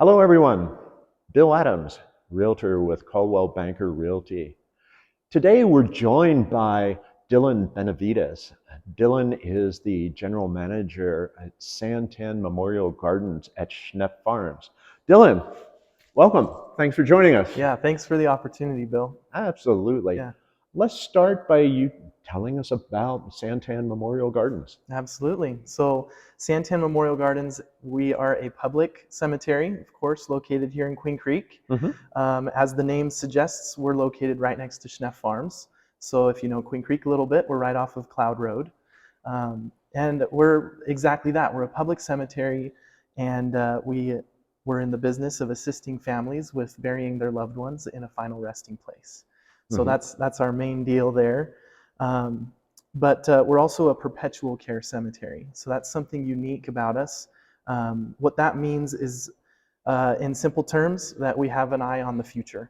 Hello, everyone. Bill Adams, Realtor with Coldwell Banker Realty. Today, we're joined by Dillon Benavides. Dillon is the general manager at Santan Memorial Gardens at Schnepf Farms. Dillon, welcome. Thanks for joining us. Yeah, thanks for the opportunity, Bill. Absolutely. Yeah, Let's start by you telling us about Santan Memorial Gardens. absolutely. So, Santan Memorial Gardens, we are a public cemetery, of course, located here in Queen Creek. Mm-hmm. As the name suggests, we're located right next to Schnepf Farms. So, if you know Queen Creek a little bit, we're right off of Cloud Road. And we're exactly that. We're a public cemetery, and we're in the business of assisting families with burying their loved ones in a final resting place. So Mm-hmm. that's our main deal there. Um, but we're also a perpetual care cemetery. So that's something unique about us. What that means is, in simple terms, that we have an eye on the future.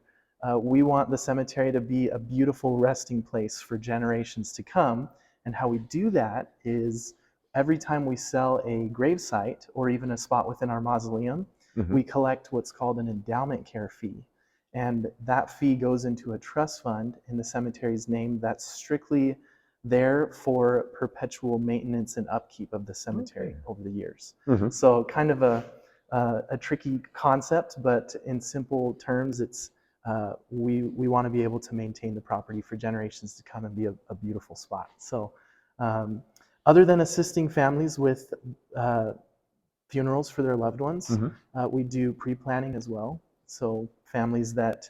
We want the cemetery to be a beautiful resting place for generations to come. And how we do that is every time we sell a gravesite or even a spot within our mausoleum, Mm-hmm. we collect what's called an endowment care fee. And that fee goes into a trust fund in the cemetery's name that's strictly there for perpetual maintenance and upkeep of the cemetery Okay. over the years. Mm-hmm. So kind of a tricky concept, but in simple terms, it's we want to be able to maintain the property for generations to come and be a beautiful spot. So um, other than assisting families with funerals for their loved ones, Mm-hmm. we do pre-planning as well. So families that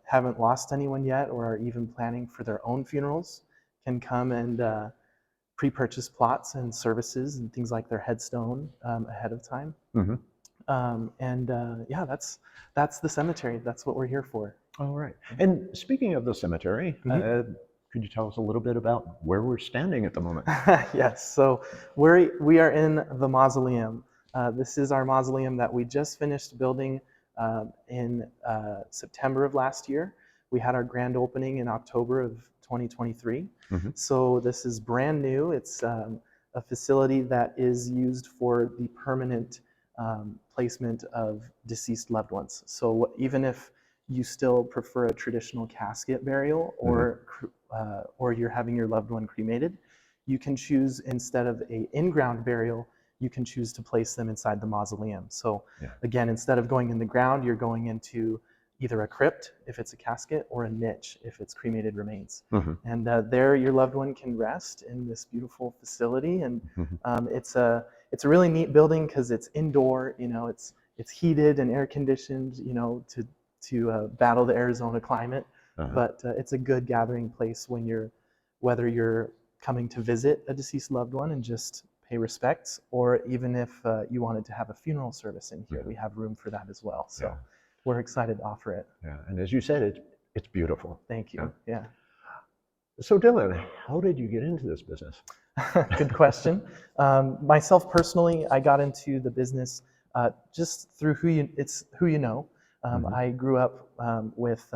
haven't lost anyone yet or are even planning for their own funerals can come and pre-purchase plots and services and things like their headstone ahead of time. Mm-hmm. Yeah, that's the cemetery. That's what we're here for. All right. And speaking of the cemetery, Mhm. could you tell us a little bit about where we're standing at the moment? Yes, so we are in the mausoleum. This is our mausoleum that we just finished building in September of last year. We had our grand opening in October of 2023. Mm-hmm. So this is brand new. It's a facility that is used for the permanent placement of deceased loved ones. So even if you still prefer a traditional casket burial Mm-hmm. or you're having your loved one cremated, you can choose, instead of a in-ground burial, you can choose to place them inside the mausoleum. So Yeah. again, instead of going in the ground, you're going into either a crypt if it's a casket or a niche if it's cremated remains. Mm-hmm. And there your loved one can rest in this beautiful facility. And Mm-hmm. it's a really neat building because it's indoor. It's heated and air conditioned. To battle the Arizona climate. Uh-huh. But it's a good gathering place whether you're coming to visit a deceased loved one and just pay respects, or even if you wanted to have a funeral service in here, Yeah. we have room for that as well. Yeah. So we're excited to offer it. Yeah. And as you said, it's beautiful. Thank Yeah. you. Yeah. So Dylan, how did you get into this business? Good question. Myself personally, I got into the business just through it's who you know. Mm-hmm. I grew up with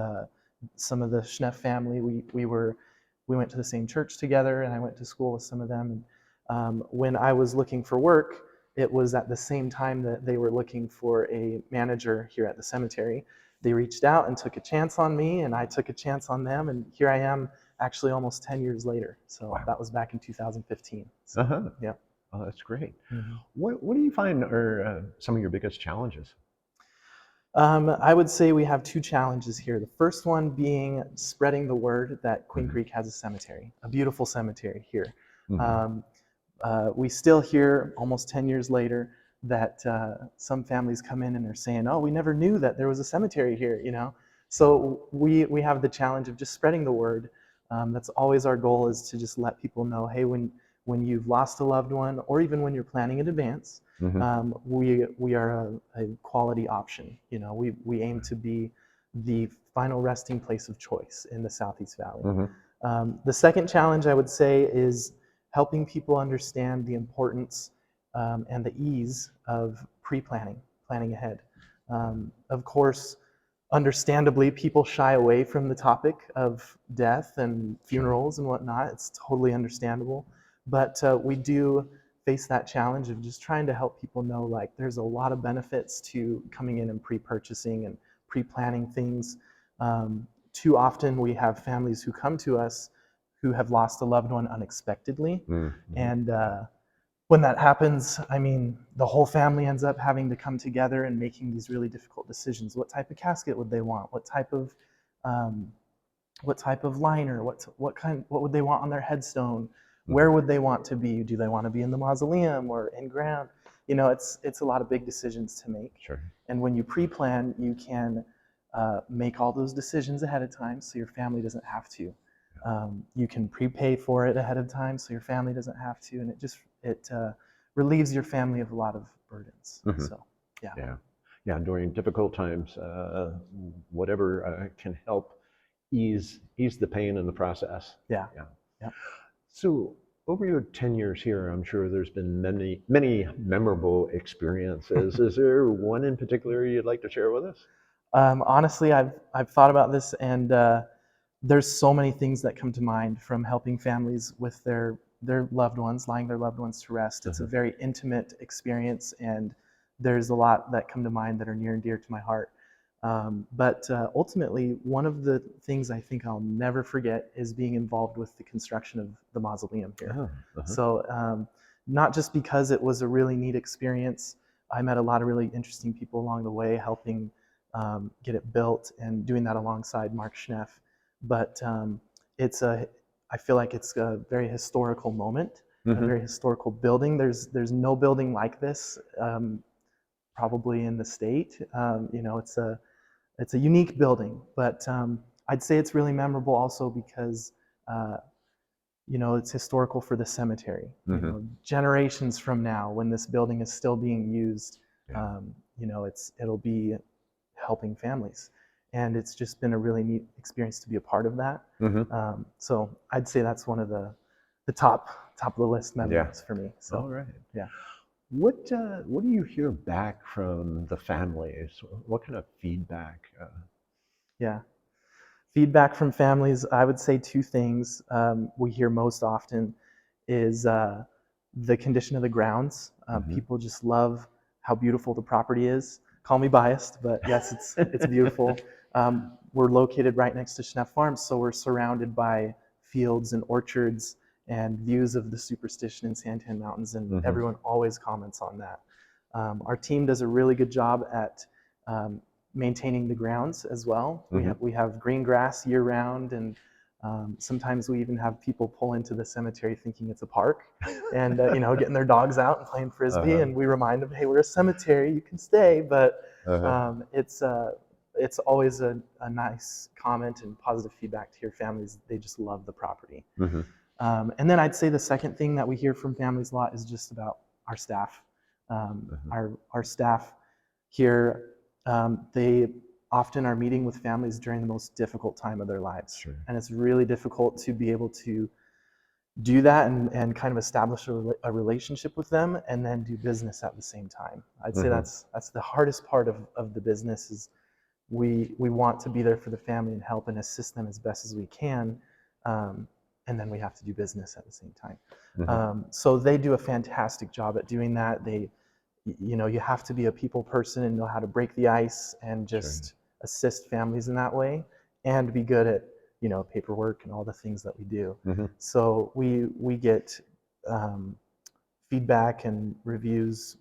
some of the Schnepf family. We went to the same church together, and I went to school with some of them. And when I was looking for work, it was at the same time that they were looking for a manager here at the cemetery. They reached out and took a chance on me, and I took a chance on them, and here I am actually almost 10 years later. So Wow. that was back in 2015. So, Uh-huh. yeah. Oh, that's great. Mhm. What do you find are some of your biggest challenges? I would say we have two challenges here. The first one being spreading the word that Queen Mm-hmm. Creek has a cemetery, a beautiful cemetery here. Mm-hmm. Um, we still hear almost 10 years later that some families come in and they're saying, "Oh, we never knew that there was a cemetery here." So we have the challenge of just spreading the word. That's always our goal, is to just let people know, hey, when you've lost a loved one, or even when you're planning in advance, Mm-hmm. we are a quality option. We aim to be the final resting place of choice in the Southeast Valley. Mm-hmm. The second challenge, I would say, is helping people understand the importance and the ease of pre-planning, planning ahead. Of course, understandably, people shy away from the topic of death and Sure. funerals and whatnot. It's totally understandable. But we do face that challenge of just trying to help people know like there's a lot of benefits to coming in and pre-purchasing and pre-planning things. Too often we have families who come to us who have lost a loved one unexpectedly. Mm-hmm. And when that happens, I mean, the whole family ends up having to come together and making these really difficult decisions. What type of casket would they want? Um, what type of liner? What would they want on their headstone? Where would they want to be? Do they want to be in the mausoleum or in ground? You know, it's a lot of big decisions to make. Sure. And when you pre-plan, you can make all those decisions ahead of time, so your family doesn't have to. You can prepay for it ahead of time, so your family doesn't have to, and it relieves your family of a lot of burdens. Mm-hmm. So, yeah. Yeah. During difficult times, whatever can help ease the pain in the process. Yeah. So over your 10 years here, I'm sure there's been many memorable experiences. Is there one in particular you'd like to share with us? Honestly, I've thought about this, and there's so many things that come to mind from helping families with their loved ones, lying their loved ones to rest. It's a very intimate experience, and there's a lot that come to mind that are near and dear to my heart. But ultimately, one of the things I think I'll never forget is being involved with the construction of the mausoleum here. So not just because it was a really neat experience, I met a lot of really interesting people along the way helping get it built and doing that alongside Mark Schnepf. But I feel like it's a very historical moment, a very historical building. There's no building like this probably in the state. You know, it's a unique building, but I'd say it's really memorable also because you know, it's historical for the cemetery. You know, generations from now, when this building is still being used, you know, it'll be helping families, and it's just been a really neat experience to be a part of that. So I'd say that's one of the top of the list memories for me. So all right. yeah. What do you hear back from the families? What kind of feedback? Yeah. Feedback from families, I would say two things we hear most often is the condition of the grounds. People just love how beautiful the property is. Call me biased, but yes, it's beautiful. We're located right next to Schnepf Farms, so we're surrounded by fields and orchards and views of the Superstition and Santan Mountains, and everyone always comments on that. Our team does a really good job at maintaining the grounds as well. We have green grass year round, and sometimes we even have people pull into the cemetery thinking it's a park, and you know, getting their dogs out and playing frisbee. And we remind them, hey, we're a cemetery, you can stay. But it's always a nice comment and positive feedback to your families. They just love the property. And then I'd say the second thing that we hear from families a lot is just about our staff. Our staff here, they often are meeting with families during the most difficult time of their lives. And it's really difficult to be able to do that and kind of establish a relationship with them and then do business at the same time. I'd say that's the hardest part of the business is we want to be there for the family and help and assist them as best as we can. And then we have to do business at the same time. So they do a fantastic job at doing that. You know, you have to be a people person and know how to break the ice and just assist families in that way, and be good at, you know, paperwork and all the things that we do. So we get feedback and reviews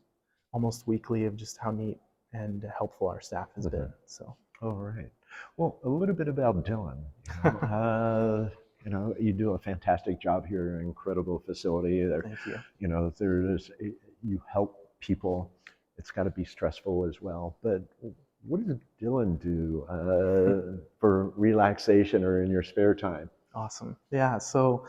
almost weekly of just how neat and helpful our staff has been. So. All right. Well, a little bit about Dillon. You know, you do a fantastic job here, incredible facility. Thank you. You know, you help people. It's got to be stressful as well. But what does Dillon do for relaxation or in your spare time? Awesome. Yeah. So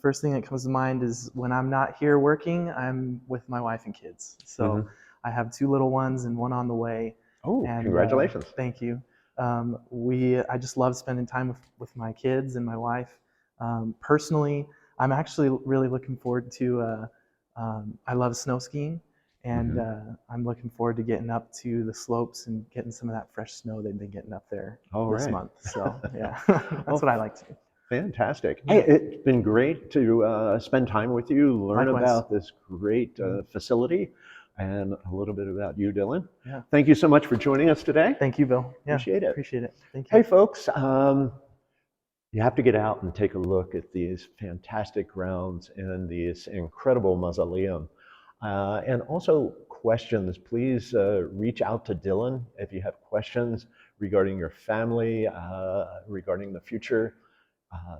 first thing that comes to mind is when I'm not here working, I'm with my wife and kids. So I have two little ones and one on the way. Oh, and, congratulations. Thank you. I just love spending time with my kids and my wife. Personally, I'm actually really looking forward to, I love snow skiing, and I'm looking forward to getting up to the slopes and getting some of that fresh snow they've been getting up there this month. So yeah, that's what I like to do. Fantastic. Hey, Yeah, it's been great to spend time with you, learn likewise. about this great facility, and a little bit about you, Dylan. Yeah. Thank you so much for joining us today. Thank you, Bill. Yeah, Appreciate it. appreciate it. Thank you. Hey, folks, you have to get out and take a look at these fantastic grounds and this incredible mausoleum. And also questions, please reach out to Dylan if you have questions regarding your family, regarding the future. Uh,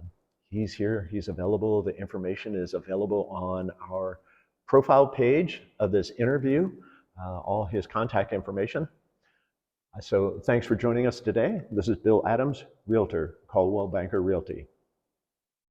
he's here, he's available. The information is available on our profile page of this interview, all his contact information. So thanks for joining us today. This is Bill Adams, Realtor, Coldwell Banker Realty.